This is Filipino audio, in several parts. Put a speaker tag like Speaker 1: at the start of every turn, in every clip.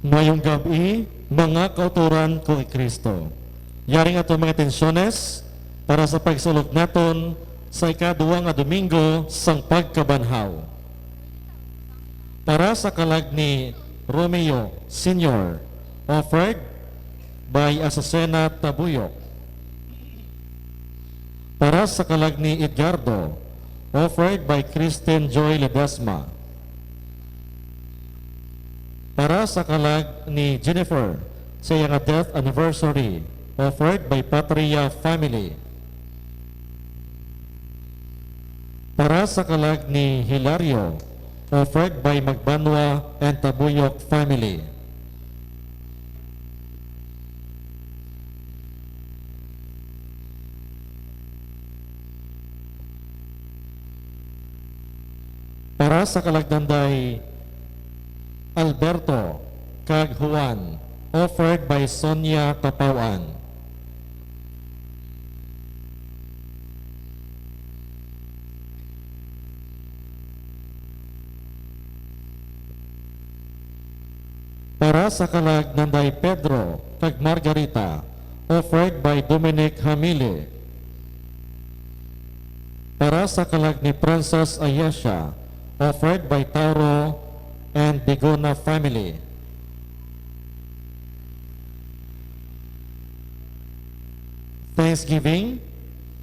Speaker 1: Ngayong gabi, mga kauturan ko kay Kristo. Yaring ato mga tensyones para sa pagsulog naton sa ikaduwa nga Domingo sang pagkabanhaw. Para sa kalag ni Romeo Sr. offered by Azucena Tabuyok. Para sa kalag ni Edgardo offered by Kristen Joy Ledesma. Para sa kalag ni Jennifer sa iyang death anniversary offered by Patria family. Para sa kalag ni Hilario offered by Magbanwa and Tabuyok family. Para sa kalagdanday Alberto kag Juan offered by Sonia Kapawan. Para sa kalagdanday Pedro kag Margarita offered by Dominic Hamile. Para sa kalag ni Princess Ayesha offered by Tauro and Bigona family. Thanksgiving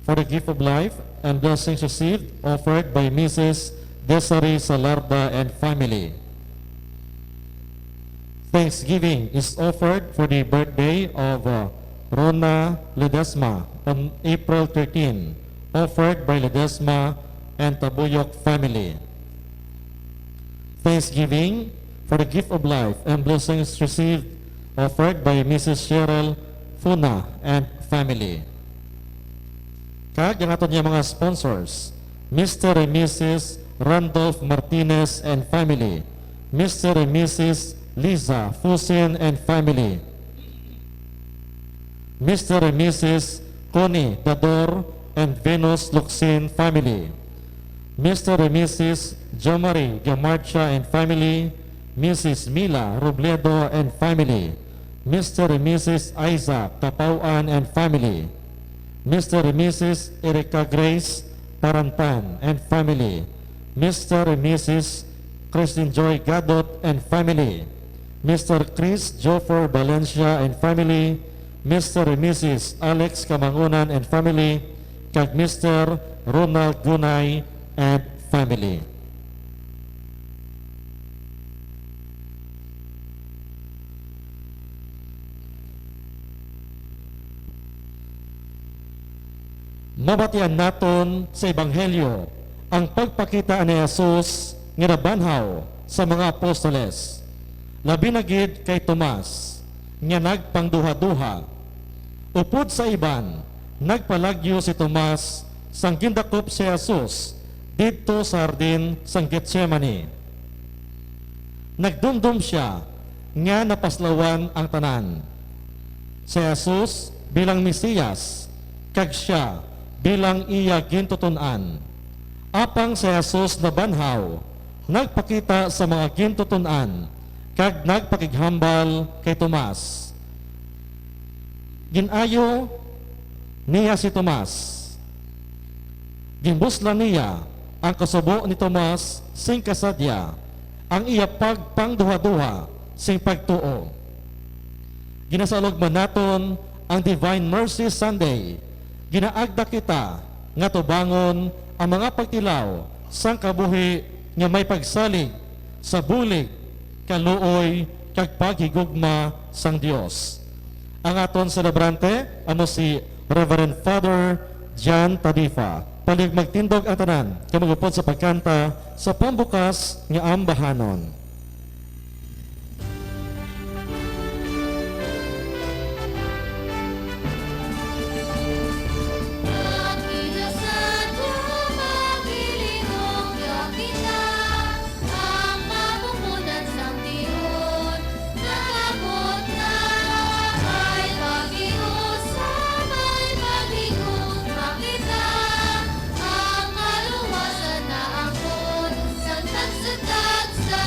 Speaker 1: for the gift of life and blessings received offered by Mrs. Desiree Salarda and family. Thanksgiving is offered for the birthday of Rona Ledesma on April 13, offered by Ledesma and Tabuyok family. Thanksgiving for the gift of life and blessings received offered by Mrs. Cheryl Funa and family. Kag ang aton niya mga sponsors, Mr. and Mrs. Randolph Martinez and family, Mr. and Mrs. Liza Fusin and family, Mr. and Mrs. Connie Dador and Venus Luxin family, Mr. and Mrs. Jomari Gamarcha and family, Mrs. Mila Robledo and family, Mr. and Mrs. Isaac Kapawan and family, Mr. and Mrs. Erika Grace Parantan and family, Mr. and Mrs. Christine Joy Gadot and family, Mr. Chris Joffer Valencia and family, Mr. and Mrs. Alex Kamangunan and family, kag Mr. Ronald Gunay and family. Mabatian naton sa Ebanghelyo ang pagpakita ni Jesus nga nabanhaw sa mga apostoles. Labi na gid kay Tomas nga nagpangduha-duha. Upod sa iban, nagpalagyo si Tomas sang gindakop si Jesus dito sa hardin sang Getsemani. Nagdumdum siya nga napaslawan ang tanan. Si Jesus bilang Mesiyas, kag siya bilang iya gintutunan. Apang si Jesus na banhaw, nagpakita sa mga gintutunan, kag nagpakighambal kay Tomas. Ginayo niya si Tomas. Gimbuslan niya ang kasubo ni Tomas sing kasadya, ang iya pagpangduha-duha sing pagtuo. Ginasalog man naton ang Divine Mercy Sunday. Ginaagda kita nga tubangon ang mga pagtilaw sang kabuhi nga may pagsalig sa bulig, kaluoy, kag paghigugma sang Dios. Ang aton celebrante ano si Reverend Father John Tadifa. Palig magtindog ang tanan kamagupod sa pagkanta sa pambukas nga ambahanon.
Speaker 2: Ang maluwasan na angkon, sang tagsa-tagsa.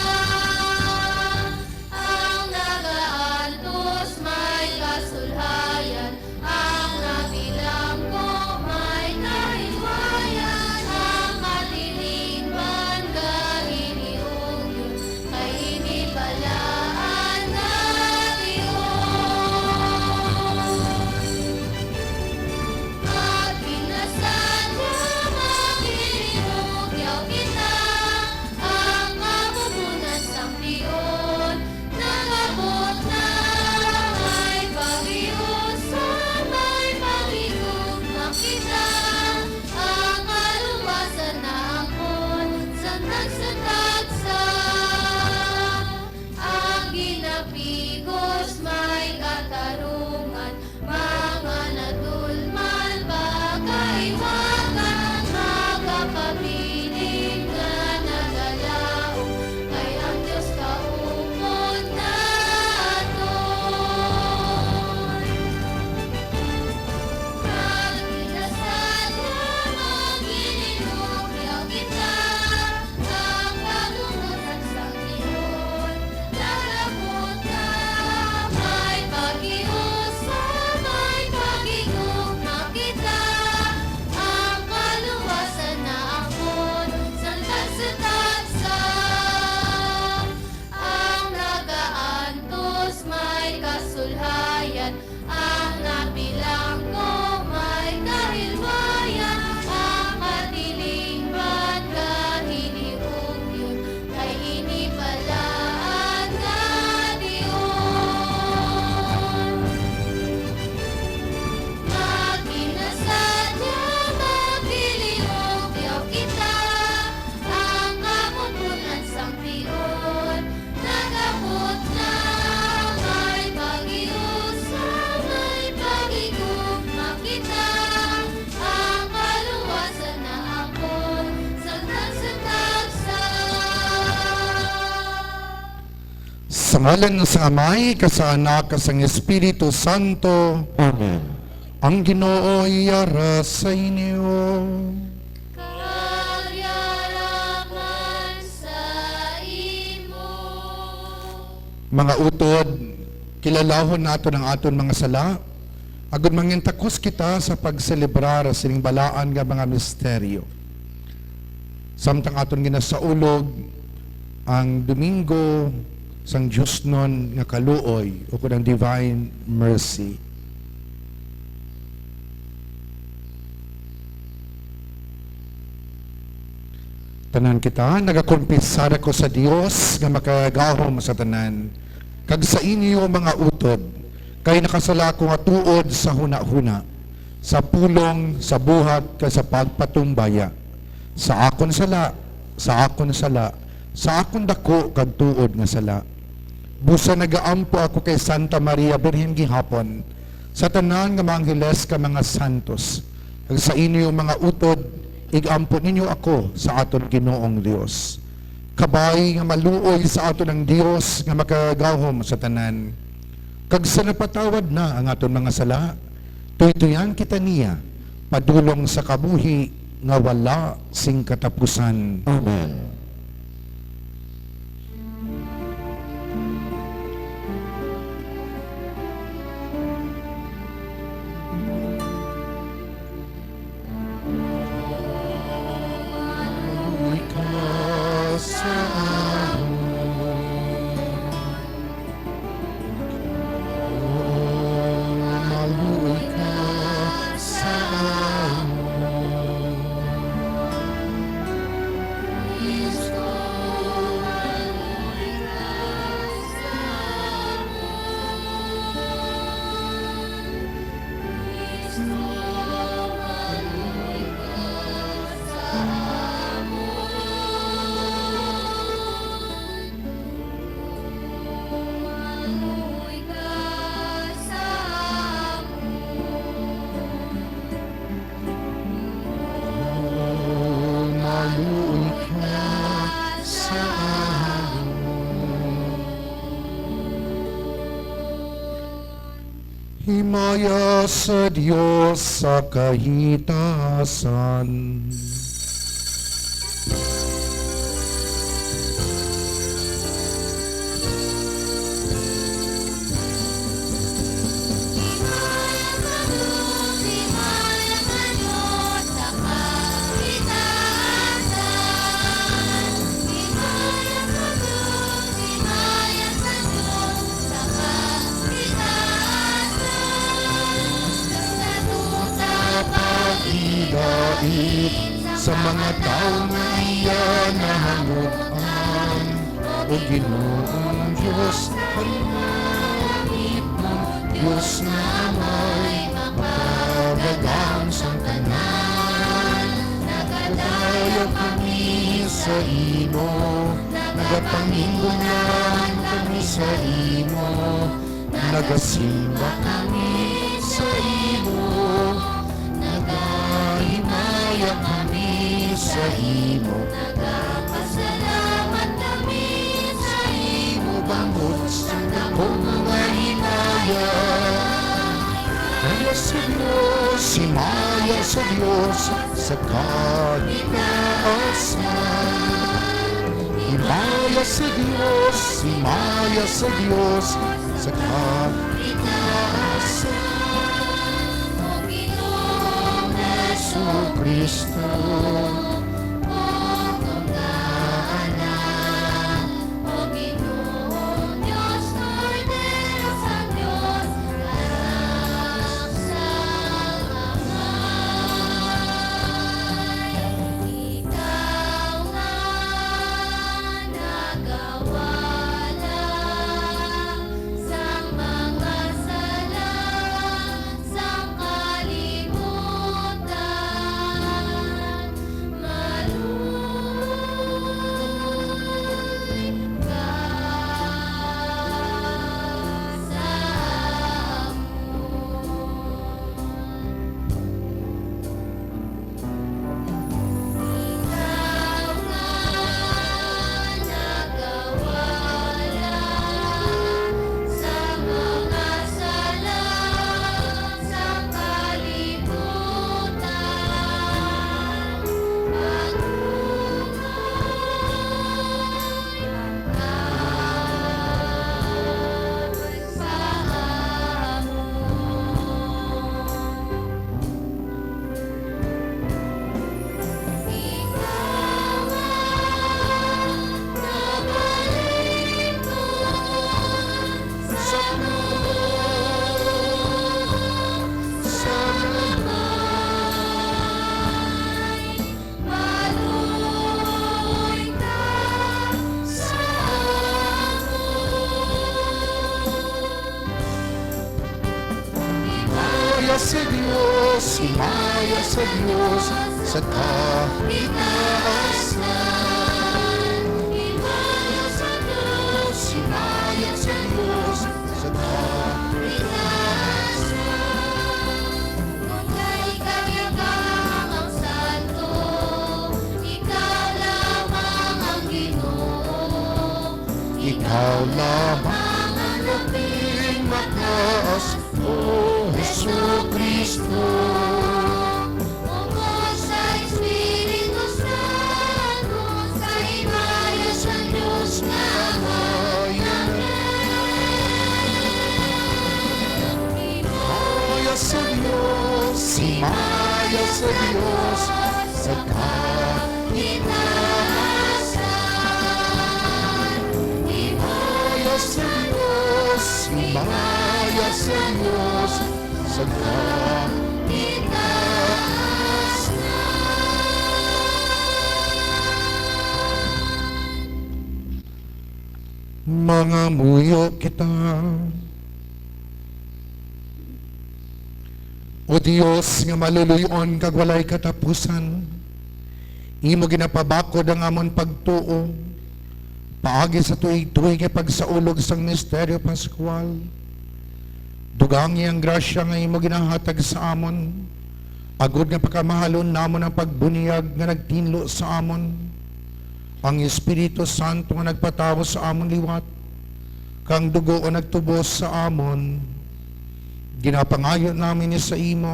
Speaker 2: kasalukuyan. Ang nabilang ko may kahilwayan, ang katilingban kahiniog yun, kay inibalaan nga Diyon. Maginasadya, magiliog, yaw kita, ang kamutunan sang tiyon. Nagabot na may pagiusa, may pagigugma kita, ang kaluwasan na akon, sagdag sa tagsa.
Speaker 3: Sa ngalan sa Amay, sa Anak, sa Espiritu Santo,
Speaker 1: Amen.
Speaker 3: ang Ginoo iyara sa inyo.
Speaker 2: Kagyaraman sa imo.
Speaker 3: Mga utod, kilalahon nato ng aton mga sala, agud mangintakos kita sa pagselebrar sining balaan nga mga misteryo. Samtang aton ginasaulog ang Domingo sang Diyos nun nga kaluoy o kunang Divine Mercy. Tanan kita, nagakumpisar ko sa Dios nga makagahom sa tanan. Kag sa inyo mga utod, kay nakasala ko nga tuod sa huna-huna, sa pulong, sa buhat, kag sa pagpatumbaya. Sa akon sala, sa akon sala, sa akon dako kag tuod nga sala. Busa nagaampo ako kay Santa Maria Birhen gihapon, sa tanan nga mga angheles ka mga santos. Kag sa inyo mga utod, igampo ninyo ako sa aton Ginoong Dios. Kabay nga maluoy sa aton ng Dios nga makagahom sa tanan. Kag sa napatawad na ang aton mga sala, tuytuyan kita niya, padulong sa kabuhi nga wala sing katapusan.
Speaker 1: Amen.
Speaker 3: Himaya sa Diyos sa kahitasan. Sa mga tao nga iya nahangutan, o Ginoong Diyos, halingit ng Diyos na may mapadagang sa tanan. Nagadaya kami sa imo, nagapanginggunan kami sa imo, nagasimba kami sa imo, nagahimaya kami sa imo,
Speaker 2: Nagpasalamat kami sa imo,
Speaker 3: bangod sa dakong mga himaya. Maya sa Diyos, himaya sa Diyos, sa kahitaasan. Himaya sa Diyos, himaya sa Diyos, sa kahitaasan.
Speaker 2: O Ginoong
Speaker 3: Jesucristo,
Speaker 2: O Ginoong Diyos, Cordero sa Diyos,
Speaker 3: sa Diyos, himaya sa Diyos, sa
Speaker 2: Itaasnan, himaya sa Diyos,
Speaker 3: himaya sa Diyos, sa
Speaker 2: Kung kay kayagang ang santo, ikaw lamang ang Ginoo.
Speaker 3: Ikaw lamang ang labing mataas, O Jesucristo.
Speaker 2: Ungkol sa Espiritu Santo, sa himaya sa Diyos nga
Speaker 3: Himaya sa Diyos, himaya sa Diyos, sa himaya sa Diyos, himaya sa Diyos, sa mga muyo kita. O Dios nga maluluyon kag walay katapusan, imo ginapabakod ang amon pagtuo, paagi sa tuig-tuig nga pagsaulog sang misteryo Pascual. Dugang iyang grasya nga imo ginahatag sa amon, agud nga pagkamahalon namon ang pagbunyag nga nagtinlo sa amon, ang Espiritu Santo nga nagpatawo sa amon liwat, kang dugo o nagtubos sa amon, ginapangayo namin ni sa imo,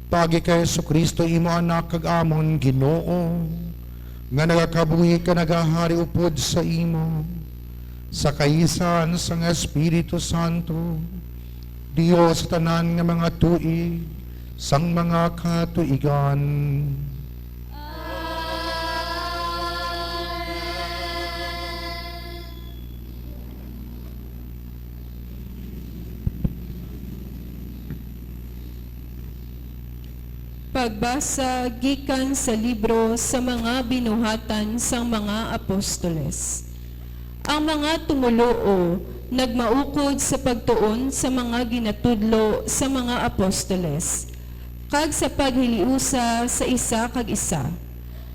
Speaker 3: pagi kay Jesucristo imo anak kag amon Ginoo, nga nagakabuhi ka nagahari upod sa imo, sa kaisan sang Espiritu Santo, Dios sa tanan nga mga tuig, sang mga katuigan.
Speaker 4: Pagbasa gikan sa libro sa mga binuhatan sang mga apostoles. Ang mga tumuloo nagmaukod sa pagtuon sa mga ginatudlo sa mga apostoles, kag sa paghiliusa sa isa kag isa.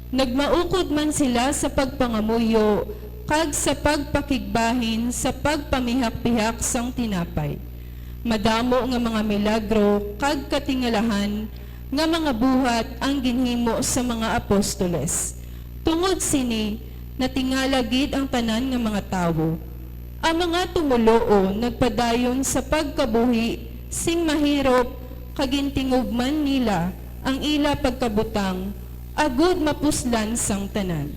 Speaker 4: Nagmaukod man sila sa pagpangamuyo, kag sa pagpakigbahin sa pagpamihak-pihak sang tinapay. Madamo nga mga milagro kag katingalahan nga mga buhat ang ginhimo sa mga apostoles. Tungod sini, natingala gid ang tanan nga mga tawo. Ang mga tumuloo nagpadayon sa pagkabuhi, sing mahirop, kagintingugman nila ang ila pagkabutang, agud mapuslan sang tanan.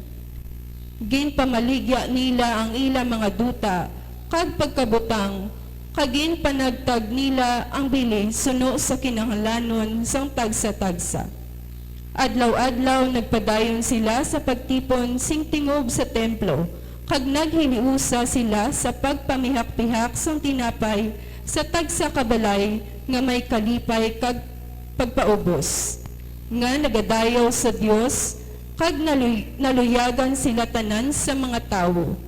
Speaker 4: Ginpamaligya nila ang ila mga duta, kag pagkabutang, kagin panagtag nila ang bili suno sa kinahanglanon sang tagsa-tagsa. Adlaw-adlaw nagpadayon sila sa pagtipon sing tingob sa templo, kag naghiliusa sila sa pagpamihak-pihak sang tinapay sa tagsa kabalay nga may kalipay kag pagpaubos. Nga nagadayaw sa Dios, kag naluyagan sila tanan sa mga tawo.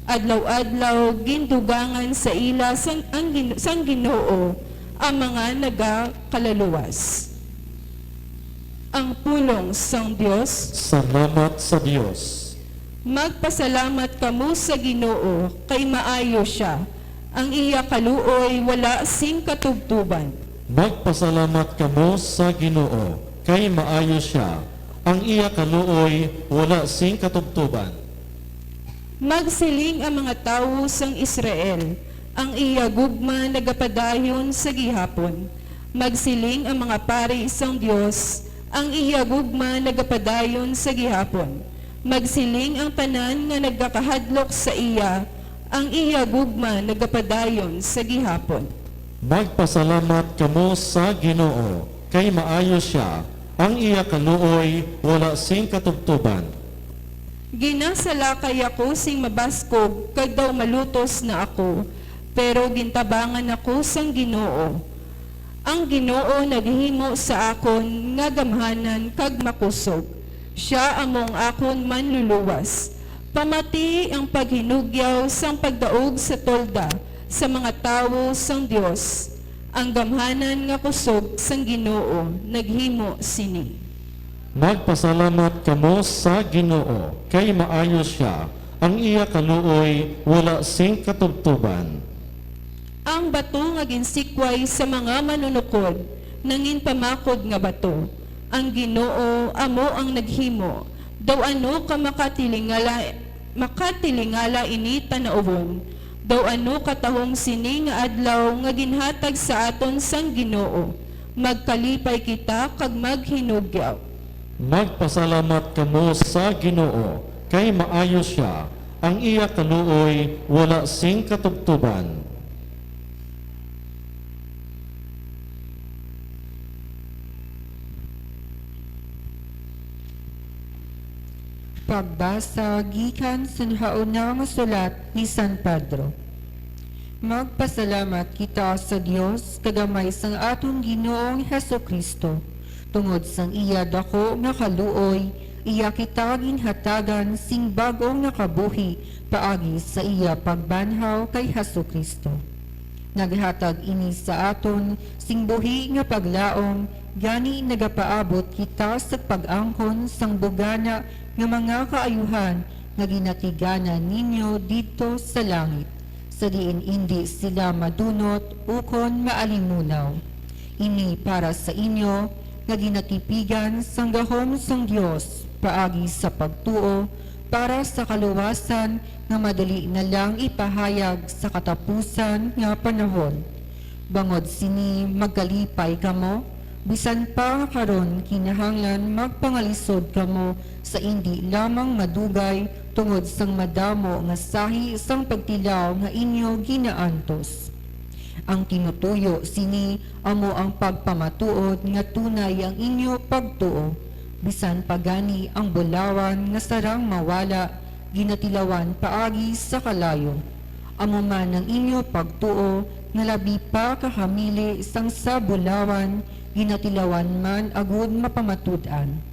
Speaker 4: Adlaw-adlaw gindugangan sa ila sang Ginoo ang mga nagakaluluwas. Ang pulong sang Dios,
Speaker 1: Salamat sa Diyos.
Speaker 4: magpasalamat kamo sa Ginoo kay maayo siya. Ang iya kaluoy wala sing katubtuban.
Speaker 1: Magpasalamat kamo sa Ginoo, kay maayo siya. Ang iya kaluoy wala sing katubtuban.
Speaker 4: Magsiling ang mga tawo sang Israel, ang iya gugma nagapadayon sa gihapon. Magsiling ang mga pari sang Dios, ang iya gugma nagapadayon sa gihapon. Magsiling ang tanan nga nagakahadlok sa iya, ang iya gugma nagapadayon sa gihapon.
Speaker 1: Magpasalamat kamo sa Ginoo, kay maayo siya. Ang iya kaluoy wala sing katubtuban.
Speaker 4: Ginasalakay ako sing mabaskog, kag daw malutos na ako, pero gintabangan ako sang Ginoo. Ang Ginoo naghimo sa akon nga gamhanan kag makusog. Siya among akon manluluwas. Pamati ang paghinugyaw sang pagdaog sa tolda sa mga tawo sang Dios. ang gamhanan nga kusog sang Ginoo naghimo sini.
Speaker 1: Magpasalamat kamo sa Ginoo, kay maayo siya, ang iya kaluoy wala sing katubtuban.
Speaker 4: Ang bato nga ginsikway sa mga manunukod, nangin pamakod nga bato. Ang Ginoo amo ang naghimo, daw ano ka makatilingala ini tanaowon. Daw ano katahong sini nga adlaw nga ginhatag sa aton sang Ginoo. Magkalipay kita kag maghinugyaw.
Speaker 1: Magpasalamat kamo sa Ginoo, kay maayo siya, ang iya kaluoy wala sing katubtuban.
Speaker 5: Pagbasa gikan sa nahauna nga sulat ni San Pedro. Magpasalamat kita sa Dios kagamay sang aton Ginoong Hesukristo. Tungod sang iya dako nga kaluoy, iya kita ginhatagan sing bagong nakabuhi paagi sa iya pagbanhaw kay Hesukristo. Naghatag ini sa aton sing buhi nga paglaom, gani nagapaabot kita sa pag-angkon sang bugana nga mga kaayuhan nga ginatiganan ninyo dito sa langit, sa diin hindi sila madunot ukon maalimunaw. Ini para sa inyo nga ginatipigan sang gahom sang Dios paagi sa pagtuo para sa kaluwasan nga madali na lang ipahayag sa katapusan nga panahon. Bangod sini magkalipay kamo, bisan pa karon kinahanglan magpangalisod kamo sa hindi lamang madugay tungod sang madamo nga sahi sang pagtilaw nga inyo ginaantos. Ang tinutuyo sini amo ang pagpamatuod nga tunay ang inyo pagtuo, bisan pagani ang bulawan nga sarang mawala ginatilawan paagi sa kalayo. Amo man ang inyo pagtuo nga labi pa kahamili sang sa bulawan ginatilawan man agud mapamatud-an.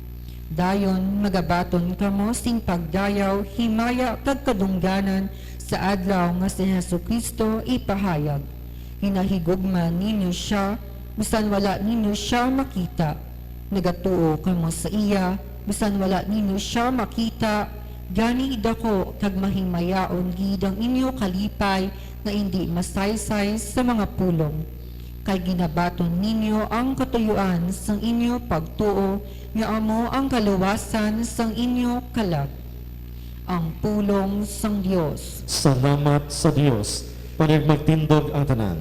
Speaker 5: Dayon magabaton kamo sing pagdayaw himaya kag kadungganan sa adlaw nga si Hesukristo ipahayag. Hinahigugman ninyo siya, bisan wala ninyo siya makita. Nagatuo kamo sa iya, bisan wala ninyo siya makita. Gani dako kag mahimayaon gid ang inyo kalipay na hindi masaysay sa mga pulong. Kay ginabaton ninyo ang katuyuan sang inyo pagtuo nga amo ang kaluwasan sang inyo kalag. Ang pulong sang Dios.
Speaker 1: Salamat sa Dios. Panig magtindog ang tanan.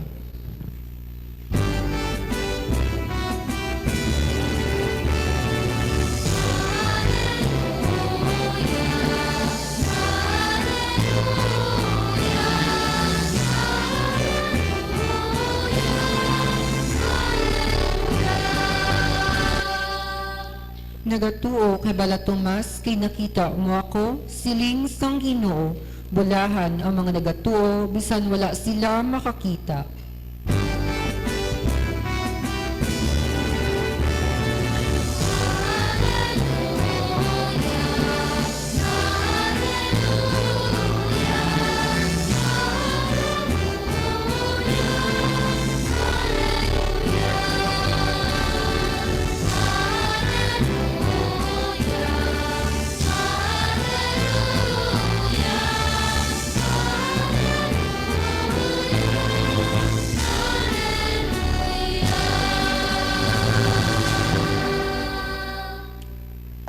Speaker 5: Nagatuo kay Bala Tomas kay nakita mo ako, siling sang Ginoo, bulahan ang mga nagatuo, bisan wala sila makakita.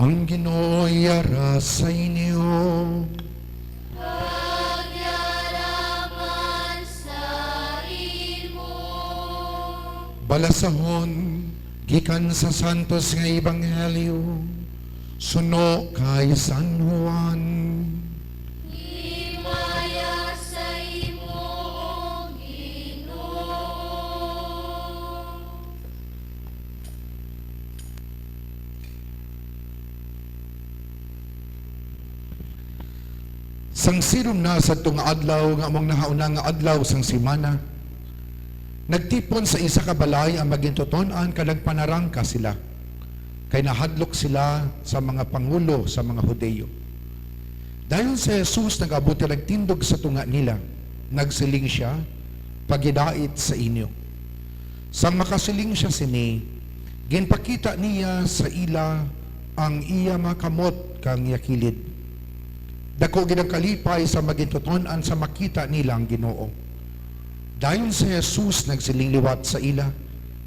Speaker 3: Ang Ginoo'y ara sa inyo.
Speaker 2: Pagyaraman sa imo.
Speaker 3: Balasahon, gikan sa Santos nga Ebanghelyo, suno kay San Juan.
Speaker 2: Himaya sa imo, O Ginoo.
Speaker 3: Sang sirum na sa itong adlaw nga among nahauna nga adlaw sang simana, nagtipon sa isa ka balay ang magintuton-an kanang panarangka sila. Kay nahadlok sila sa mga pangulo sa mga Hudeyo. Dayon si Jesus nag-abuti nagtindog sa tunga nila, nagsiling siya, pagidait sa inyo. Sang makasiling siya sini, ginpakita niya sa ila ang iya makamot kang yakilid. Dako ginagkalipay sa magintuton-an sa makita nilang Ginoo. Dayon si Jesus nagsiling liwat sa ila,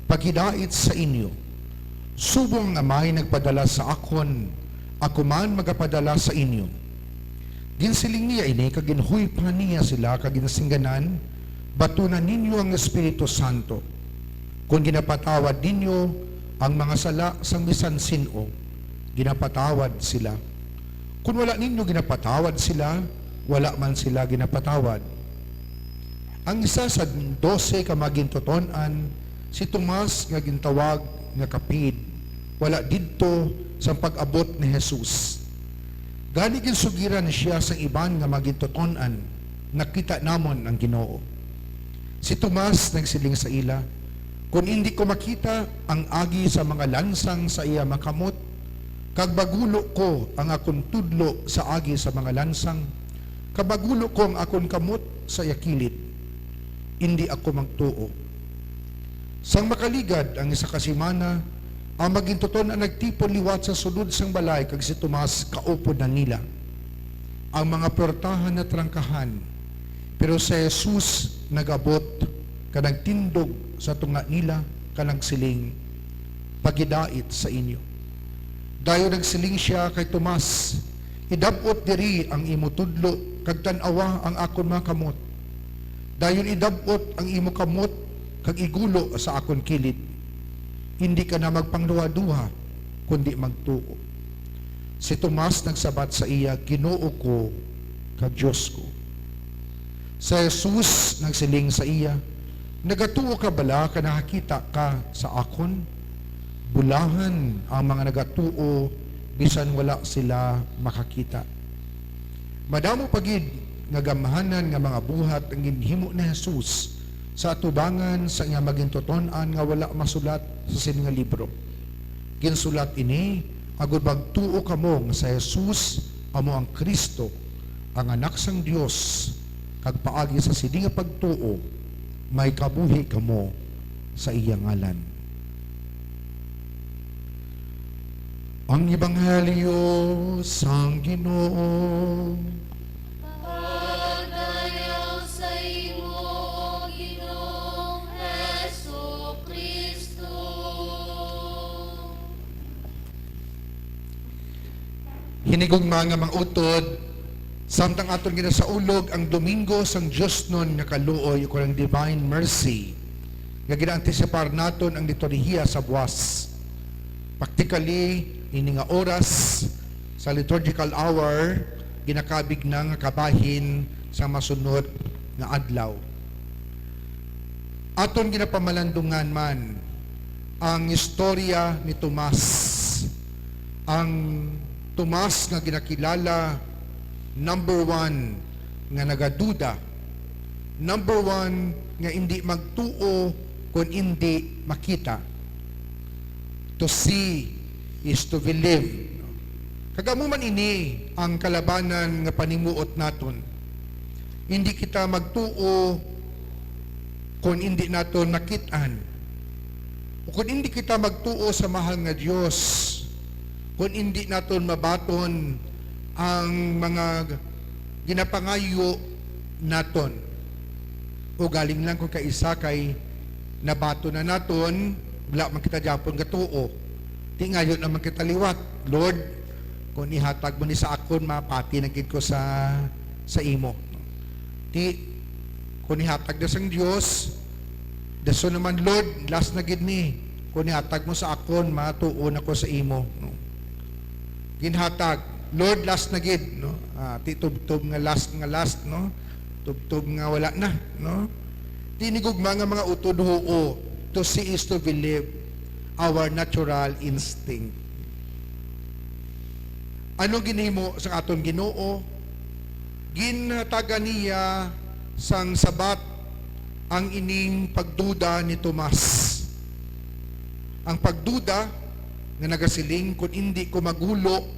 Speaker 3: pagidait sa inyo. Subong nga may nagpadala sa akon, ako man magapadala sa inyo. Ginsiling niya ini, kaginhuy pa niya sila, kaginasingganan, batunan ninyo ang Espiritu Santo. Kung ginapatawad ninyo ang mga sala sang bisan sino, ginapatawad sila. Kung wala ninyo ginapatawad sila, wala man sila ginapatawad. Ang isa sa 12 ka magintuton-an, si Tomas nga gintawag nga kapid, wala didto sa pag-abot ni Jesus. Gani ginsugiran siya sa iban nga magintuton-an, nakita namon ang Ginoo. Si Tomas nagsiling sa ila, kung hindi ko makita ang agi sa mga lansang sa iya makamot, kag bagulo ko ang akon tudlo sa agi sa mga lansang, kabagulo ko ang akon kamot sa yakilid, hindi ako magtuo. Sang makaligad ang isa ka simana, ang magintuton ang nagtipon liwat sa sulod sang balay, kag si Tomas kaupod na nila. Ang mga portahan na trangkahan, pero sa Jesus nagabot, kanang tindog sa tunga nila, kanang siling, pagidait sa inyo. Dayo nagsiling siya kay Tomas, idabot diri ang imo tudlo, kag tan-awa ang akon mga kamot. Dayon idabot ang imo kamot, kag igulo sa akon kilid. Hindi ka na magpangduha-duha, kundi magtuo. Si Tomas nagsabat sa iya, Ginoo ko, kag Diyos ko. Sa Jesus nagsiling sa iya, nagatuo ka bala ka nakakita ka sa akon? Bulahan ang mga nagatuo, bisan wala sila makakita. Madamo pagid nagamahanan nga mga buhat ang ginhimo ni Jesus sa atubangan sa nga magintuton-an nga wala masulat sa sininga libro. Ginsulat ini, agud magtuo kamo nga sa Jesus amo ang Kristo, ang anak sang Dios, kag paagi sa sininga pagtuo, may kabuhi kamo sa iyang ngalan. Ang Ebanghelyo sang Ginoo.
Speaker 2: Pagdayaw sa imo, Ginoong Hesukristo.
Speaker 3: Hinigong mga utod, samtang aton ginasaulog ang Domingo sang Diyos nun nga kaluoy ko ng Divine Mercy, nga gina-antisipar naton ang liturhiya sa buwas. Practically, ini nga oras sa liturgical hour, ginakabig na nga kabahin sa masunod nga adlaw. Aton ginapamalandungan man ang istorya ni Tomas. Ang Tomas nga ginakilala, number 1 nga nagaduda, number 1 nga hindi magtuo kung hindi makita. To see is to believe. Kagamo man ini ang kalabanan nga panimuot naton. Hindi kita magtuo kung hindi naton nakitaan. O kung hindi kita magtuo sa mahal nga Dios, kung hindi naton mabaton ang mga ginapangayo naton. O galing lang kung kaisa kay nabato na naton, wala man kita Japon gatuo. Di ngayon naman kita liwat, Lord, kung ihatag mo ni sa akon, mapati na gid ko sa imo. Di, kung ihatag na sang Dios, daso naman, Lord, last na gid ni, kung ihatag mo sa akon, matuon ako sa imo. No? Ginhatag, Lord, last na gid, no? Ti tubtob nga last, no? Tubtob nga wala na, no? Tinigugma nga mga utod huo, to see is to believe, our natural instinct. Ano ginhimo sa aton Ginoo? Ginhatagan niya sang sabat ang ining pagduda ni Tomas. Ang pagduda nga nagasiling, kung hindi ko magulo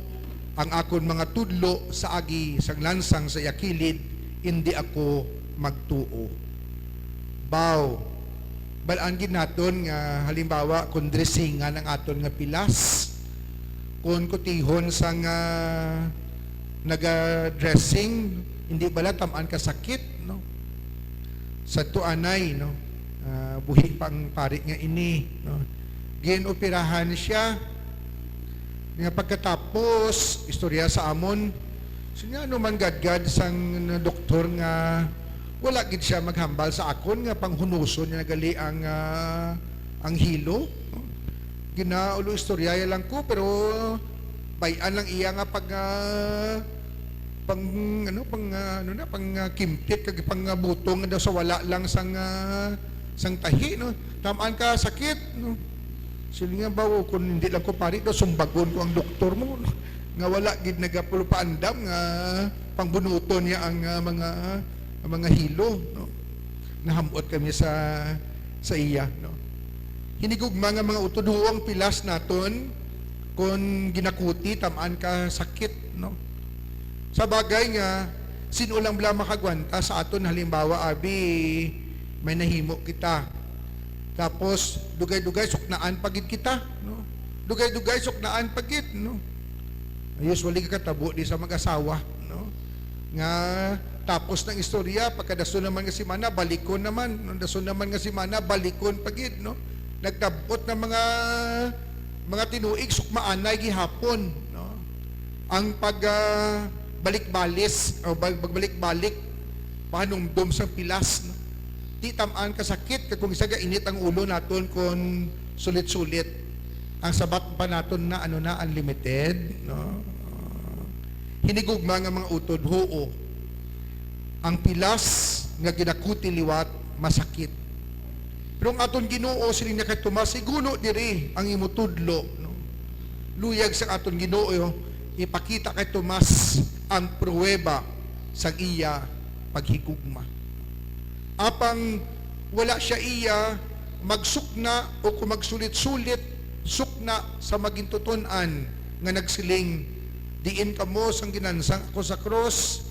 Speaker 3: ang akon mga tudlo sa agi sang lansang sa yakilid, hindi ako magtuo. Bow balaan gid naton nga halimbawa kung dressingan ang aton nga pilas, kung kutihon sa nga naga-dressing, hindi bala tamaan ka sakit, no? Sa tuanay, no? Buhi pang pari nga ini, no? Ginoperahan siya, nga pagkatapos, istorya sa amon, siya ano man gadgad sang doktor nga wala gid siya maghambal sa akon nga panghunuson niya nagali ang hilo. No? Ginaulo istorya lang ko pero bayan lang iya nga pag pang kimpit kag pang butong daw sa wala lang sang tahi, no? Tamaan ka sakit, no? Sili nga ba kung hindi lang ko pari daw sumbagon ko ang doktor mo, no? Nga wala gid nagapulo paandam nga pangbunuton niya ang mga hilo, no? Nahamot kami sa iya, no? Hinigugma nga mga utuduong pilas naton kung ginakuti tamaan ka sakit, no? Sa bagay nga sino lang bala makagwanta sa aton halimbawa abi may nahimo kita. Tapos dugay-dugay suknaan pagid kita, no? Dugay-dugay suknaan pagid, no? Usually katabo di sa mag-asawa, no? Nga tapos ng istorya pagkadason naman nga si mana balikon naman, no? Dason naman nga si mana balikon pagid, no? Nagtabot ng mga tinuig sukmaanay gihapon, no? Ang balik-balis o pagbalik-balik panumdum sa pilas, no? Di tamaan kasakit kung isa ga init ang ulo naton kon sulit-sulit. Ang sabat pa naton na unlimited, no? Hinigugma nga mga utod huo. Ang pilas nga ginakuti liwat masakit. Pero ang aton Ginoo siling na kay Tomas siguno diri ang imutudlo, no? Luyag sa aton Ginoo ipakita kay Tomas ang pruweba sa iya paghigugma. Apang wala siya iya magsukna o kung magsulit-sulit sukna sa magintutunan nga nagsiling diin kamo sang ginansang ako sa cross,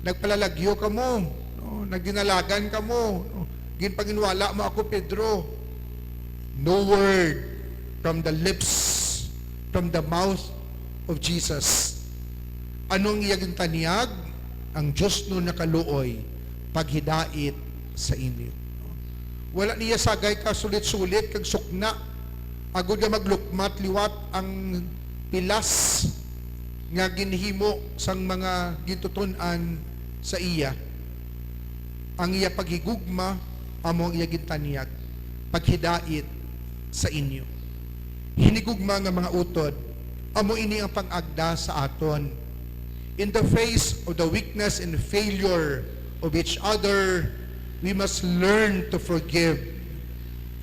Speaker 3: nagpalalagyo kamo, no? Nagdinalagan kamo, no? Ginpanginwala mo ako Pedro. No word from the lips, from the mouth of Jesus. Anong iyang taniyag? Ang Diyos no nakaluoy paghidait sa inyo. Wala niya sagay ka sulit-sulit kag sukna agud nga maglukmat liwat ang pilas nga ginhimo sang mga gintutun-an sa iya. Ang iya paghigugma amo ang iya gintaniyag paghidait sa inyo. Hinigugma nga mga utod amo ini ang pang-agda sa aton. In the face of the weakness and failure of each other, we must learn to forgive.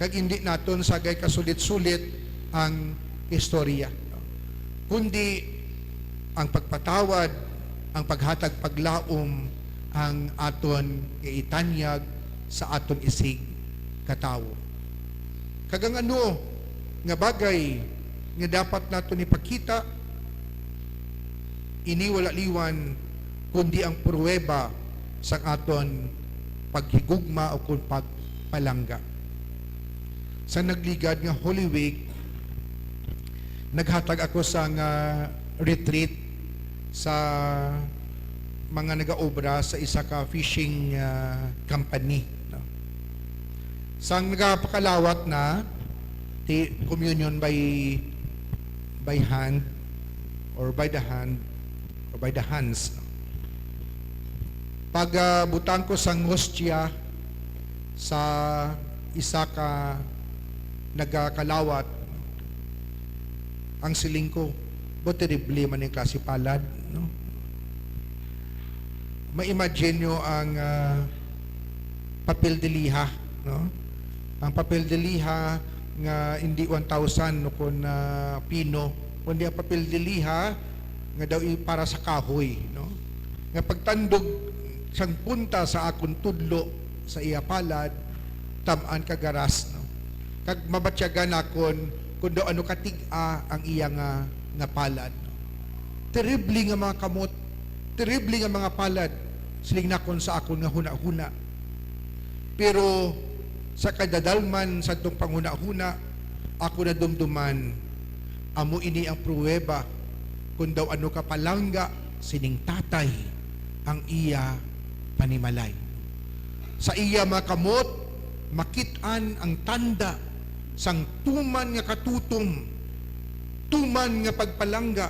Speaker 3: Kag hindi naton sagay kasulit-sulit ang istorya. Kundi ang pagpatawad, ang paghatag paglaom, ang aton iitanyag sa aton isig katawo. Kagang ano nga bagay nga dapat naton ipakita, ini wala liwan kundi ang pruweba sa aton paghigugma o kung pagpalangga. Sa nagligad nga Holy Week, naghatag ako sa retreat sa mga nagaobra sa isa ka fishing company. No? Sang nagapakalawat na communion by hand or by the hand or by the hands. No? Pag butang ko sang hostya sa isa ka nagkalawat, ang siling ko, bo terrible man yung klase palad, no? Ma-imagine nyo ang papel de liha, no? Ang papel de liha nga hindi 1,000 no kun pino, kundi ang papel de liha nga daw para sa kahoy, no? Nga pagtandog sang punta sa akong tudlo sa iya palad, tamaan kagaras, no? Kag mabatyagan akon kung daw ano katig-a ang iya nga palad, no? Terrible nga mga kamot, terrible nga mga palad siling nakon sa akon nga huna-huna. Pero sa kadadalman sa itong panghuna-huna, ako na dumduman, amo ini ang pruweba, kung daw ano ka palangga, sining tatay, ang iya panimalay. Sa iya makamot, makitaan ang tanda, sang tuman nga katutom, tuman nga pagpalangga,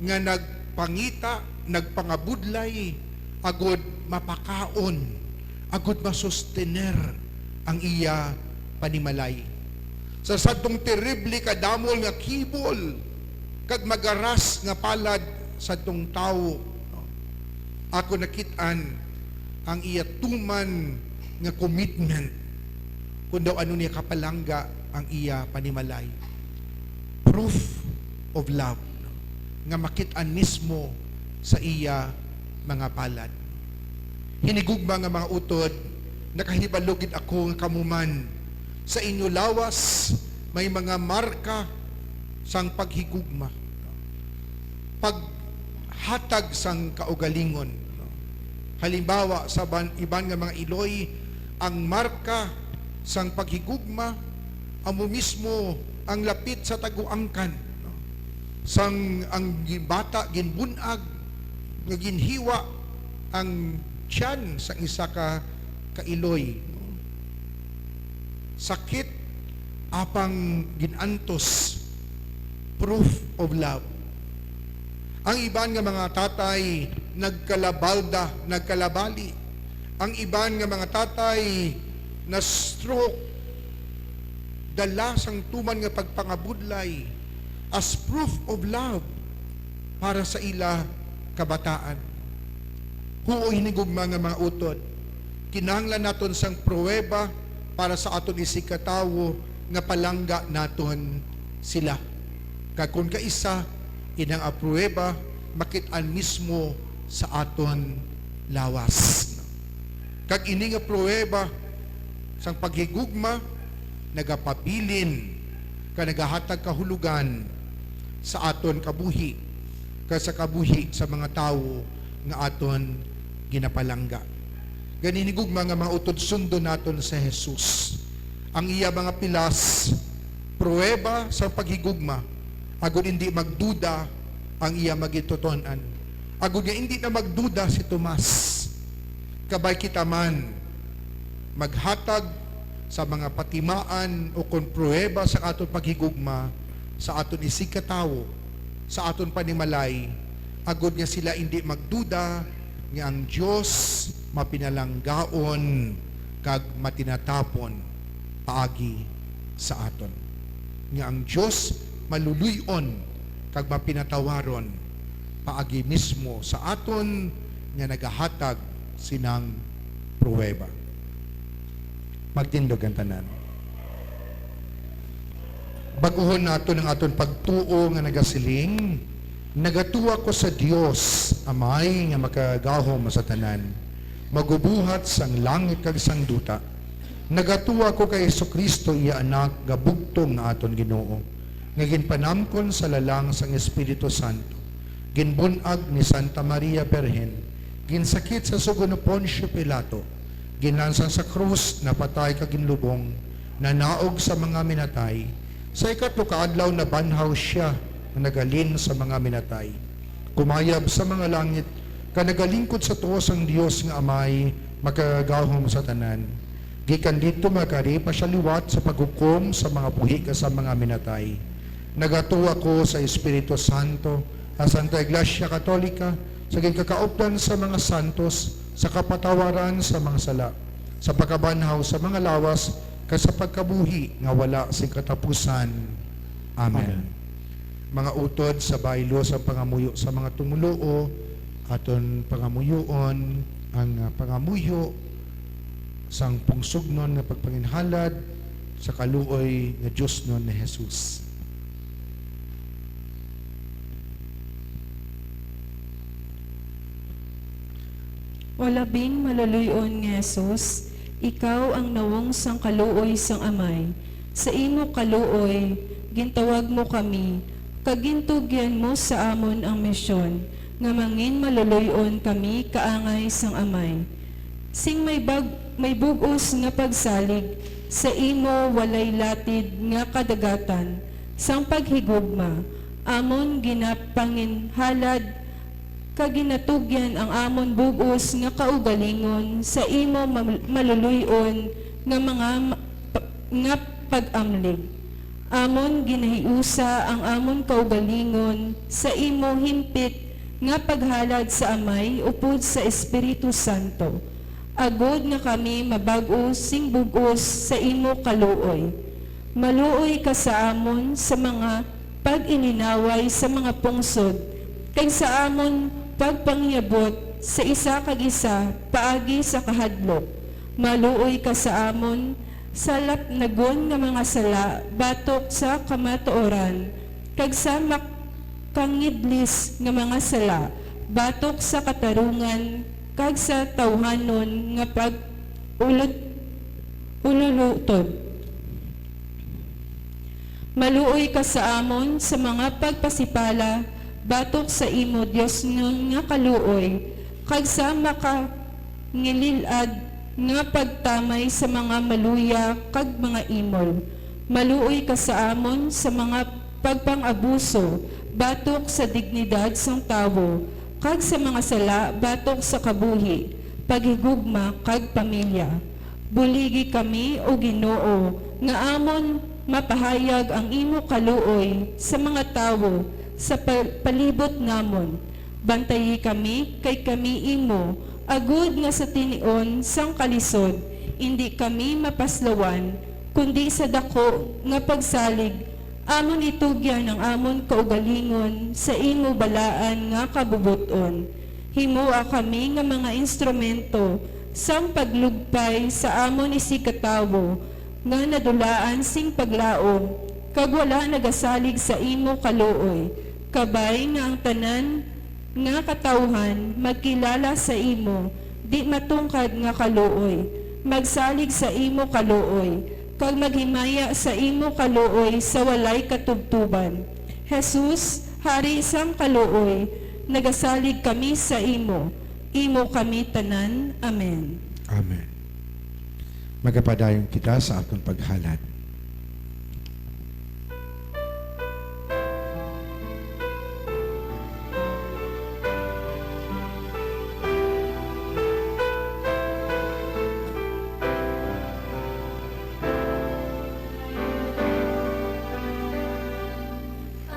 Speaker 3: nga nagpangita, nagpangabudlay, agod mapakaon, agod masustener ang iya panimalay. Sa sadtong terrible kadamol nga kibol, kag magaras nga palad sa tong tao, ako nakitaan ang iya tuman nga commitment, kung daw ano niya kapalangga ang iya panimalay. Proof of love, nga makitaan mismo sa iya mga palad. Hinigugma nga mga utod, nakahibalugid ako nga kamuman, sa inyo lawas may mga marka sang paghigugma, paghatag sang kaugalingon. Halimbawa sa iban nga mga iloy, ang marka sang paghigugma amo mismo ang lapit sa taguangkan, sang ang bata ginbunag nga ginhiwa ang tiyan sa isa ka kailoy, sakit apang ginantos, proof of love. Ang iban nga mga tatay nagkalabalda, nagkalabali. Ang iban nga mga tatay na stroke, dala sang tuman nga pagpangabudlay as proof of love para sa ila kabataan. Huo hinigugma nga mga utod, kinahanglan naton sang pruweba para sa aton isikatawo nga palangga naton sila. Kag kung kaisa, inang apruweba, makitaan mismo sa aton lawas. Kag ini nga pruweba sang paghigugma, nagapabilin ka nagahatag kahulugan sa aton kabuhi, ka sa kabuhi sa mga tao nga aton ginapalangga. Ganinigugma nga mga utod sundo naton sa Jesus. Ang iya mga pilas, pruweba sa paghigugma, agud hindi magduda ang iya magitutonan. Agud nga hindi na magduda si Tomas. Kabay kita man maghatag sa mga patimaan o kung pruweba sa aton paghigugma, sa aton isikatawo, sa aton panimalay, agud nga sila hindi magduda nga ang Dios mapinalanggaon kag matinatapon paagi sa aton. Nga ang Dios maluluyon kag mapinatawaron paagi mismo sa aton nga nagahatag sinang pruweba. Magtindog ang tanan. Baguhon nato ng aton pagtuo nga nagasiling, nagatuwa ko sa Dios amay nga makagahom sa tanan, magubuhat sang langit kag sang duta. Nagatuwa ko kay Jesucristo iya anak gabugtong nga aton Ginoo, nga ginpanamkon sa lalang sang Espiritu Santo, ginbunag ni Santa Maria Birhen, ginsakit sa sugo ni Poncio Pilato, ginlansang sa krus, napatay kag ginlubong, nanaog sa mga minatay, sa ikatlo kaadlaw na banhaw siya na nagalin sa mga minatay, kumayab sa mga langit, kanagalingkod sa tuos ang Dios nga amay makagahom sa tanan. Gikan dito makaripa siya liwat sa paghukom sa mga buhi sa mga minatay. Nagatuwa ko sa Espiritu Santo, sa Santa Iglesia Katolika, sa gikakaupdan sa mga santos, sa kapatawaran sa mga sala, sa pagkabanhaw sa mga lawas, ka sa pagkabuhi nga wala sing katapusan. Amen. Mga utod sa baylo sa pangamuyo sa mga tumuluo, aton pangamuyoon ang pangamuyo sang pungsugnon nga pagpanginhalad sa kaluoy nga Dios non ni Jesus.
Speaker 4: O labing maluluyon nga Jesus, ikaw ang nawong sang kaluoy sang amay. Sa imo kaluoy, gintawag mo kami, kagintugyan mo sa amon ang misyon, nga mangin maluluyon kami kaangay sang amay. Sing may may bugos nga pagsalig, sa imo walay latid nga kadagatan, sang paghigugma, amon ginapanginhalad, kaginatugyan ang amon bugos nga kaugalingon, sa imo maluluyon nga mga nga pag-amlig. Amon ginahiusa ang amon kaugalingon, sa imo himpit nga paghalad sa amay upod sa Espiritu Santo. Agod nga kami mabag-o sing bugos sa imo kaluoy. Maluoy ka sa amon sa mga pag-ininaway sa mga pungsod, kay sa amon pagpangyabot sa isa kag isa paagi sa kahadlok. Maluoy ka sa amon sa lapnagon nga mga sala batok sa kamatuoran, kag sa kangidlis nga mga sala batok sa katarungan kag sa tawhanon nga ululutod. Maluoy ka sa amon sa mga pagpasipala batok sa imo Dios nga kaluoy kag sa makangililad nga pagtamay sa mga maluya kag mga imol. Maluoy ka sa amon sa mga pagpang-abuso batok sa dignidad sang tawo, kag sa mga sala batok sa kabuhi, paghigugma kag pamilya. Buligi kami o Ginoo nga amon mapahayag ang imo kaluoy sa mga tawo sa palibot namon. Bantayi kami kay kami imo, agud nga sa tinion sang kalisod, hindi kami mapaslawan, kundi sa dako nga pagsalig, amon itugyan ang amon kaugalingon sa imo balaan nga kabubuton. Himoa kami nga mga instrumento sang paglugpay sa amon isikatawo nga nadulaan sing paglaom, kag wala nagasalig sa imo kaluoy. Kabay nga ang tanan nga katawhan magkilala sa imo, di matungkad nga kaluoy, magsalig sa imo kaluoy, kag maghimaya sa imo kaluoy sa walay katubtuban. Jesus, Hari sang kaluoy, nagasalig kami sa imo kami tanan. Amen.
Speaker 3: Amen. Magapadayon kita sa atong paghalad.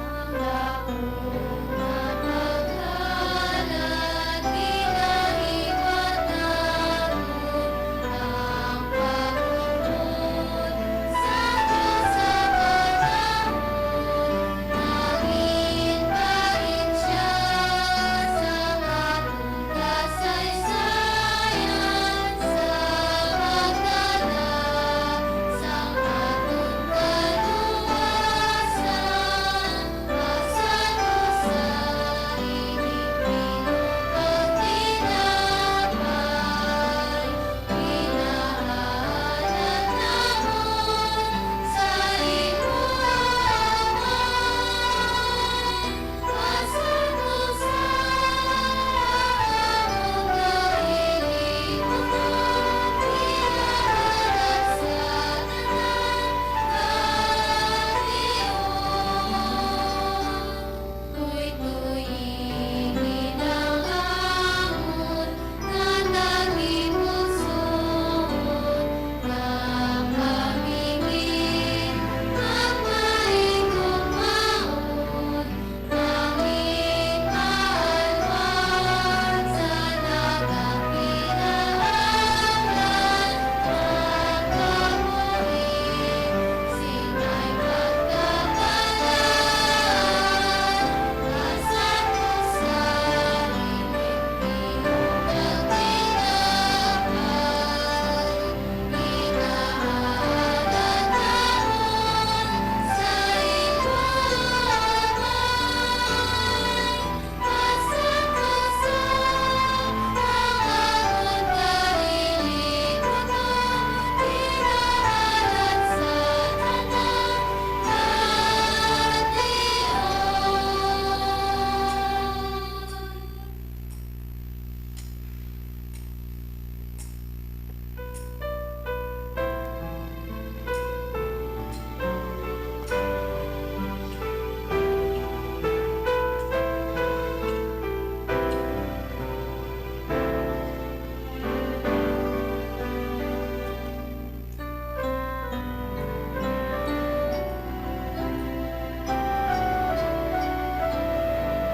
Speaker 2: Ang laong mapaghalad, pinahiwataan mo ang pagsunod sa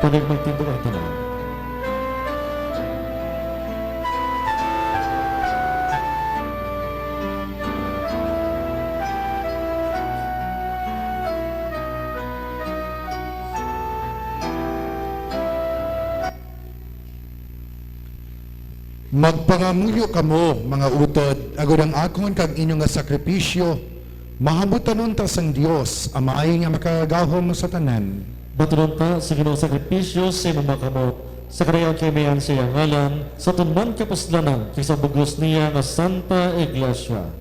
Speaker 1: Tuloy magtindog ang tanan.
Speaker 3: Magpangamuyo kamo, mga utod, agod ang akon kag inyong nga sakripisyo, mahabutanon ta sang Dios, ang maayo nga makagahom sa tanan.
Speaker 1: Batulon ta sa ginong sakripisyo sa imong makamot, sa karayang kimiyan sa iyang ngalan, sa tunman kapuslanan, kaysa bugos niya nga Santa Iglesia.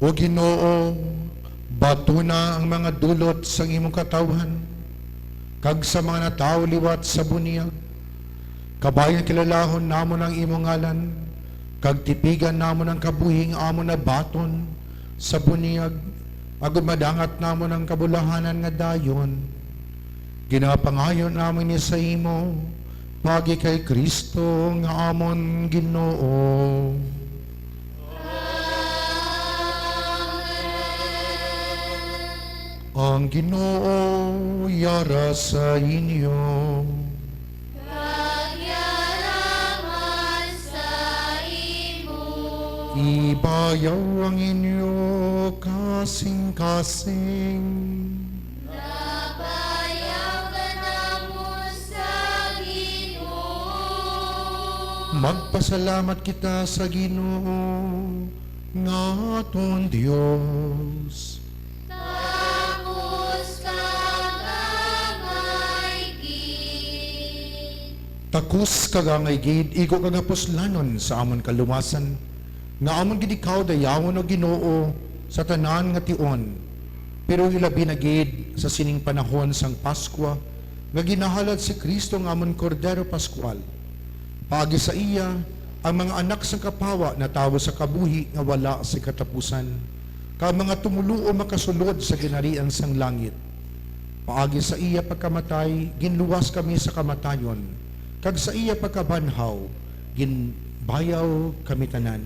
Speaker 3: O Ginoo, batuna ang mga dulot sang imong katawhan, kag sa mga nataw liwat sa buniyag, kabayan kilalahon namon ang imong ngalan, kag tipigan namon ang kabuhing amon na baton sa buniyag, agud madangat namon ang kabulahanan nga dayon. Ginapangayon namin ni sa imo, pagi kay Kristo nga amon Ginoo. Ang Ginoo yara sa inyo.
Speaker 2: Pagyaraman sa imo.
Speaker 3: Ibayaw ang inyo kasing-kasing.
Speaker 2: Nabayaw ka namo sa Ginoo.
Speaker 3: Magpasalamat kita sa Ginoo nga aton Dios.
Speaker 2: Tapos kang amaygin.
Speaker 3: Takus kagangay gid igo kag aposlanon sa amon kaluwasan nga amon gid ikaw dayawon o Ginoo sa tanan nga tion. Pero ilabi na gid sa sining panahon sang Paskwa nga ginahalad si Kristo nga amon Kordero Pascual. Paagi sa iya ang mga anak sang kapawa na tawo sa kabuhi nga wala sa katapusan. Ka mga tumuluo makasulod sa ginarian sang langit. Paagi sa iya pagkamatay, ginluwas kami sa kamatayon. Kag sa iya pagkabanhaw, ginbayaw kami tanan.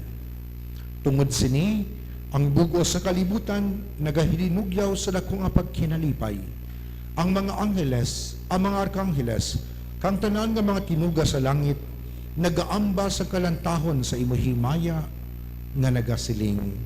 Speaker 3: Tungod sini, ang bugos sa kalibutan, nagahilinugyaw sa dakong pagkinalipay. Ang mga angheles, ang mga arkangheles, kang tanan nga mga tinuga sa langit, nagaamba sa kalantahon sa imuhimaya nga nagasiling.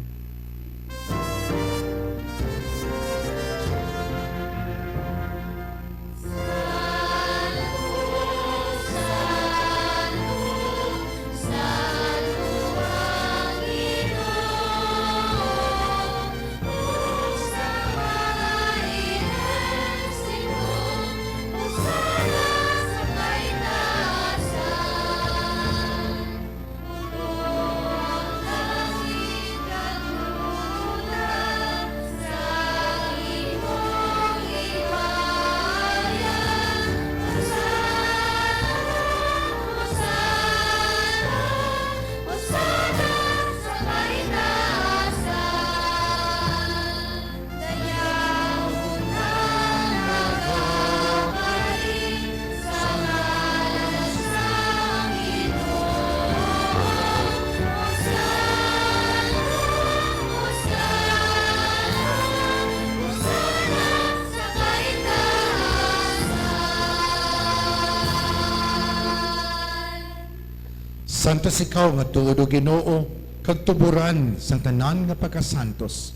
Speaker 3: Santos ikaw nga tuod o Ginoo, kag tuburan sang tanan nga pagkasantos.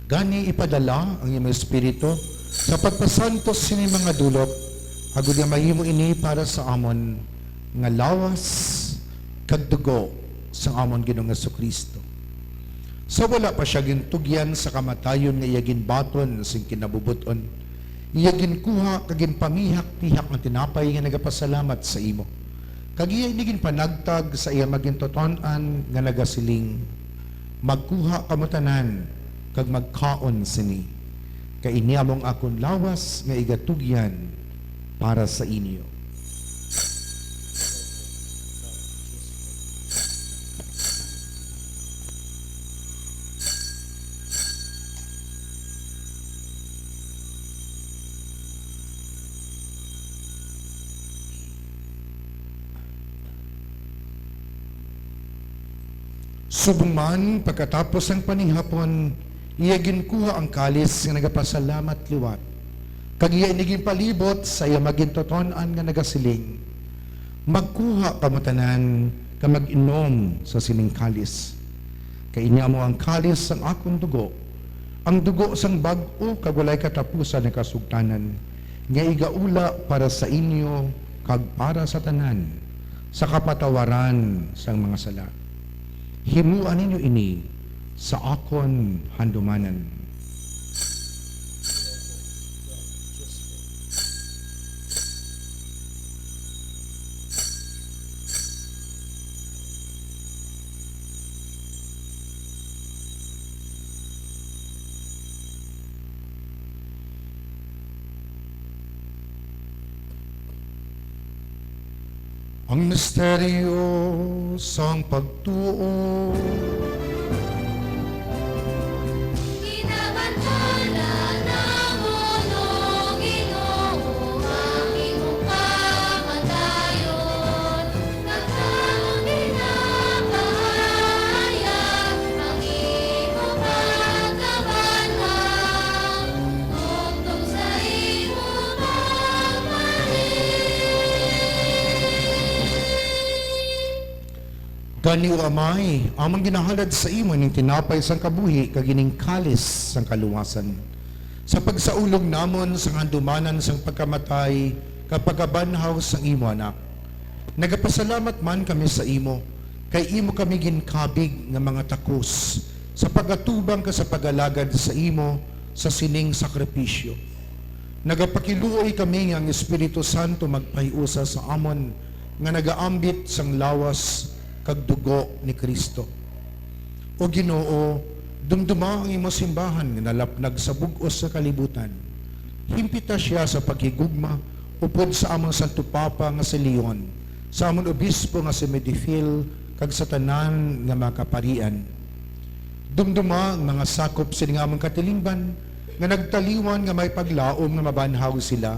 Speaker 3: Gani ipadala ang iyong Espiritu sa pagpasantos sini mga dulot, agud nga mahimo ini para sa amon nga lawas kag dugo sang amon Ginoong Jesucristo. Sa wala pa siya gintugyan sa kamatayon nga iya ginbaton sing kinabubuton, iya ginkuha kag ginpamihak-pihak nga tinapay nga nagapasalamat sa imo. Kag iya inigin panagtag sa iya magintoton-an nga nagasiling, magkuha kamo tanan kag magkaon sini. Kay ini among akon lawas nga igatugyan para sa inyo. Subong man, pagkatapos ang panihapon, iya ginkuha ang kalis nga nagapasalamat liwat. Kag iya iniging palibot sa iya magintoton-an nga nagasiling. Magkuha kamo tanan ka mag-inom sa sining kalis. Kay inya mo ang kalis sang akong dugo, ang dugo sang bag-o kag walay katapusan ng kasugtanan, nga igaula para sa inyo kag para sa tanan, sa kapatawaran sang mga sala. Himuan ninyo ini sa akon handumanan. Ang misteryo sang pagtuo.
Speaker 2: Kinabantala ng unong Ginoo ang imong kamatayon. Nagkaroon ginapahayag ang imong pagkabanhaw. Tungtong sa imong pagmalik.
Speaker 3: Gani o amay, amang ginahalad sa imo ning tinapay sang kabuhi kag ining kalis sang kaluwasan. Sa pagsaulog namon sang handumanan sang pagkamatay kapag abanhaw sang imo anak. Nagapasalamat man kami sa imo, kay imo kami ginkabig nga mga takos sa pagatubang ka sa pagalagad sa imo sa sining sakripisyo. Nagapakiluoy kami nga ang Espiritu Santo magpahiusa sa amon nga nagaambit sang lawas kag dugo ni Kristo. O Ginoo, dumduma ang imo simbahan nga nalapnag sa bug-os sa kalibutan. Himpita siya sa paghigugma upod sa among Santo Papa nga si Leon, sa among obispo nga si Medifil, kag sa tanan nga mga kaparian. Dumduma ang mga sakop sini nga among katilingban nga nagtaliwan nga may paglaom nga mabanhaw sila.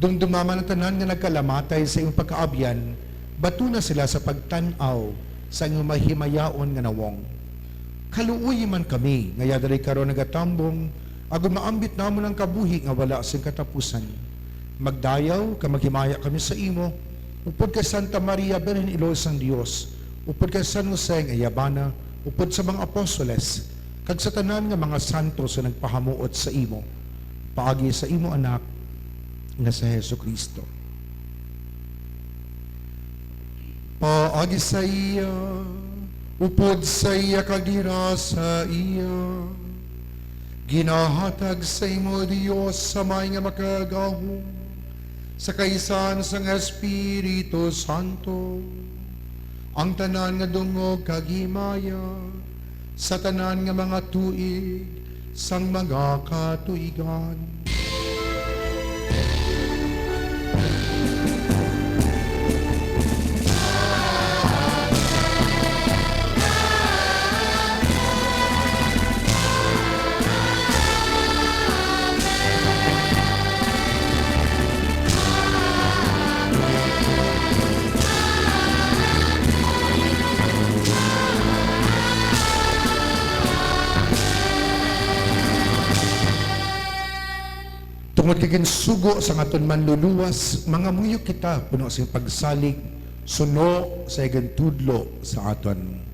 Speaker 3: Dumduma man ang tanan nga nagkalamatay sa iyong pagkaabyan, bato na sila sa pagtanaw sa inyong mahimayaon nga nawong. Kaluoy man kami, nga yadari karon nagatambong, agon maambit namon ang kabuhi nga wala sing katapusan. Magdayaw, ka maghimaya kami sa imo, upod kay Santa Maria, Birhen Ilos ang Dios, upod kay San Jose nga Yabana, upod sa mga apostoles, kag sa tanan nga mga santo sa nagpahamuot sa imo, paagi sa imo anak, nga sa Hesu Kristo. Paagi sa iya, upod sa iya kagira sa iya, ginahatag sa imo Dios sa may nga makagahom, sa kaisan sang Espiritu Santo, ang tanan nga dungog kagimaya, sa tanan nga mga tuig, sang mga katuigan. Tungod kagin sugo sa ngaton manluluwas, mga muyo kita puno sa pagsalig, suno sa igan tudlo sa aton.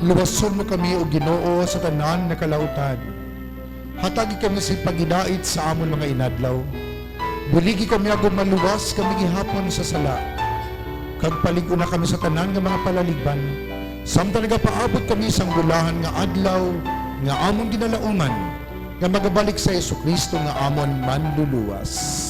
Speaker 3: Luwason mo kami o Ginoo sa tanan na kalautan. Hatagi kami sa pagidait sa amon mga inadlaw. Buligi kami agud maluwas kami gihapon sa sala. Kag paligo na kami sa tanan nga mga palaligban. Samtang nagapaabot kami sa gulahan nga adlaw nga amon ginalauman nga magabalik sa Jesucristo nga amon manluluwas.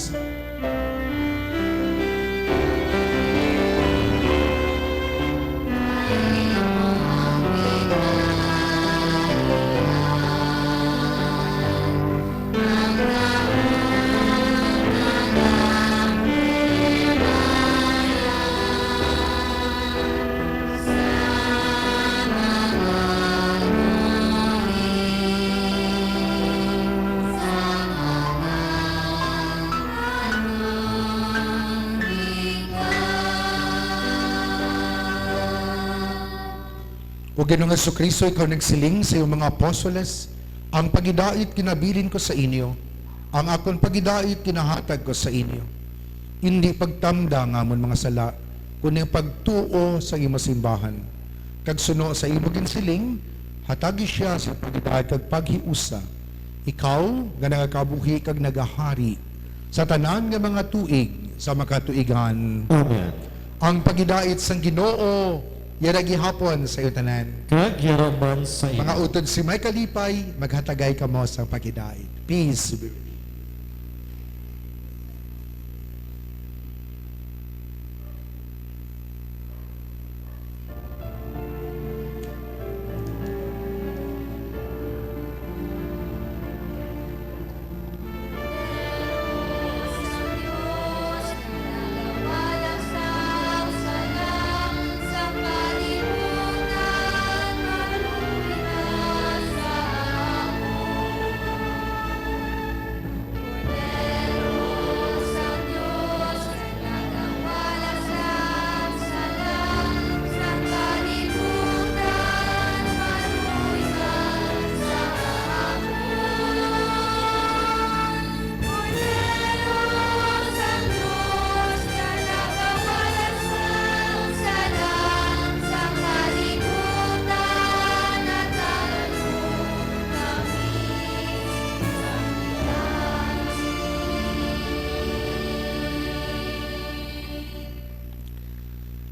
Speaker 3: O Ginoong Jesucristo, ikaw nagsiling sa iyong mga apostoles, ang pagidait kinabilin ko sa inyo, ang akon pagidait kinahatag ko sa inyo. Hindi pagtamda nga amon mga sala, kundi pagtuo sa imo simbahan. Kag suno sa imo ginsiling, hatagi siya sa pagidait kag paghiusa. Ikaw nga nagakabuhi kag nagahari sa tanan nga mga tuig sa makatuigan.
Speaker 1: Amen.
Speaker 3: Ang pagidait sang Ginoo yaragi hapon sa iyo tanan.
Speaker 1: Kag yaraman sa iyo.
Speaker 3: Mga utod si may kalipay, maghatagay ka mo sa pagidait. Peace be with you.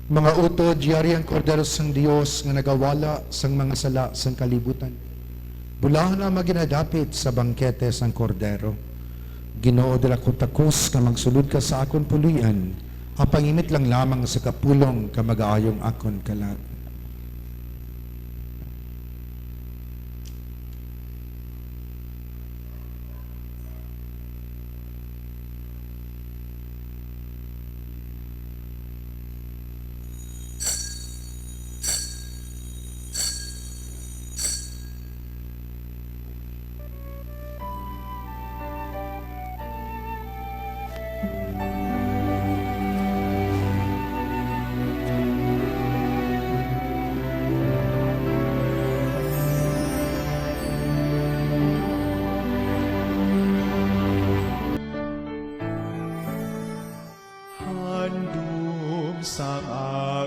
Speaker 3: Mga utod, yari ang kordero sang Dios nga nagawala sang mga sala sang kalibutan. Bulahan na maginadapit sa bangkete sang kordero. Ginoo dala ko takos nga magsulod ka sa akon pulian, apangimit lang lamang sa kapulong ka mag-aayong akon kalat.
Speaker 6: Handom sa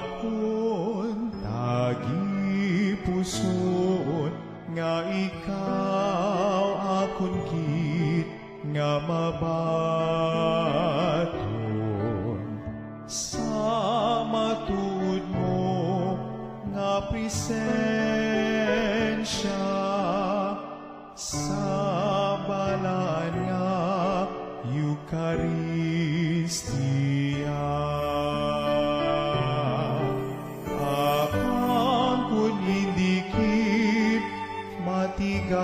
Speaker 6: akon tagi puson nga ikaw akon gid nga mabaton sa matuod mo nga presensya sa balan nga Eucharistia. Akang kun indikip matigayon,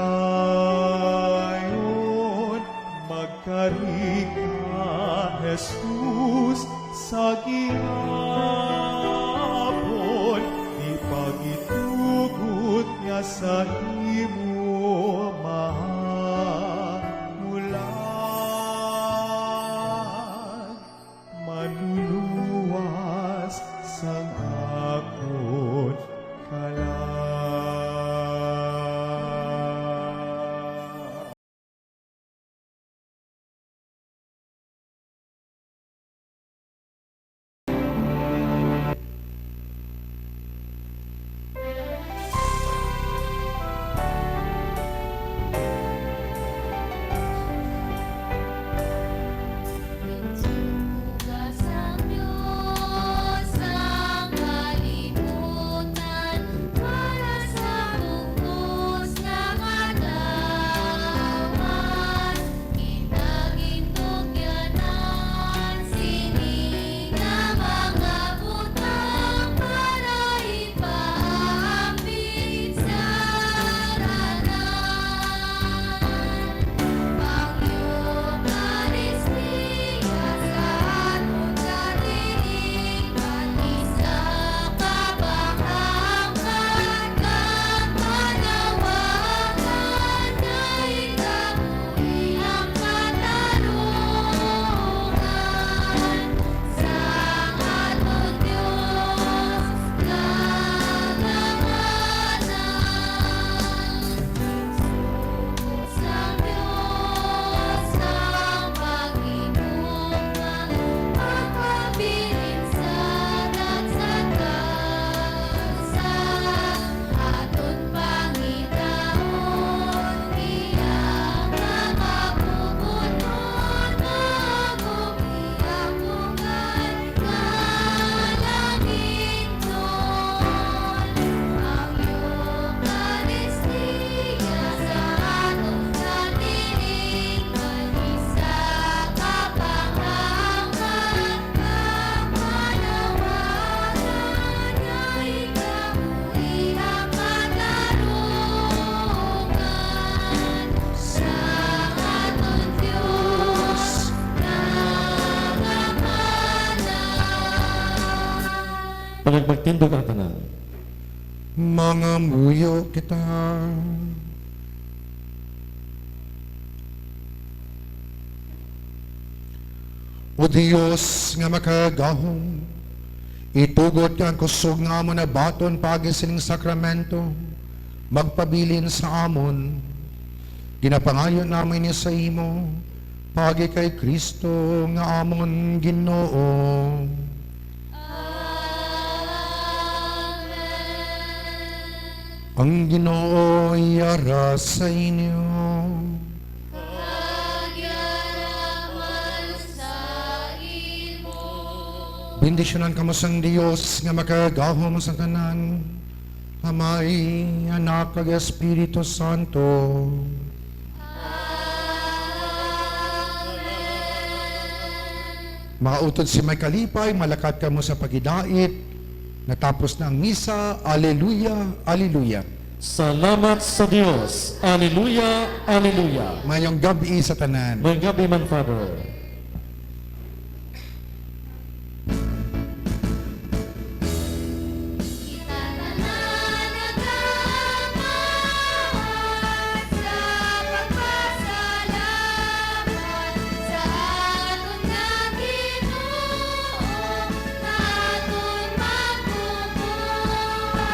Speaker 6: magkari ka, Jesus, sa gihapon, di pagitugot nga sa imo mahamulan, manluluwas sang akon kalat.
Speaker 1: pagagmagtindog ang tanan.
Speaker 3: Mga muyo kita. O Diyos nga makagahom, itugot ka ang kusog nga mo na baton pagi sining sakramento, magpabilin sa amon, ginapangayon namin niya sa imo, pagi kay Kristo nga amon Ginoo. Ang Ginoo iyara sa inyo.
Speaker 2: Pagyarapan sa imo.
Speaker 3: Bendisyonan kamo sang Dios nga makagahom sa tanan. Amay, Anak, kag Espiritu Santo. Mautod si may kalipay, malakat kamo sa pagidait. Natapos na ang misa. Alleluia, alleluia.
Speaker 1: Salamat sa Diyos. Alleluia, alleluia.
Speaker 3: Mayong gabi sa tanan.
Speaker 1: May gabi man, Father.
Speaker 2: Kita nananagamahan sa pagpasalamat sa aton nga Ginoo, na aton magbubuhat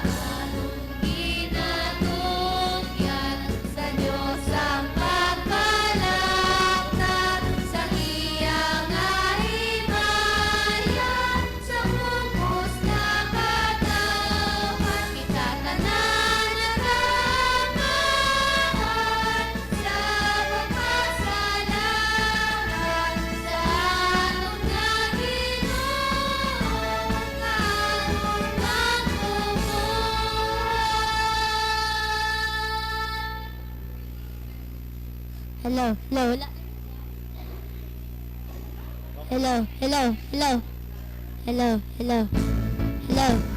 Speaker 2: sa aton ginatugyan sa Diyos ang pagkalaktat sa iyang himaya sa bugos nga katawan. Kita nananagamahan sa pagpasalamat sa aton nga Ginoo, nga aton magbubuhat. Hello, hello, hello, hello, hello, hello, hello, hello.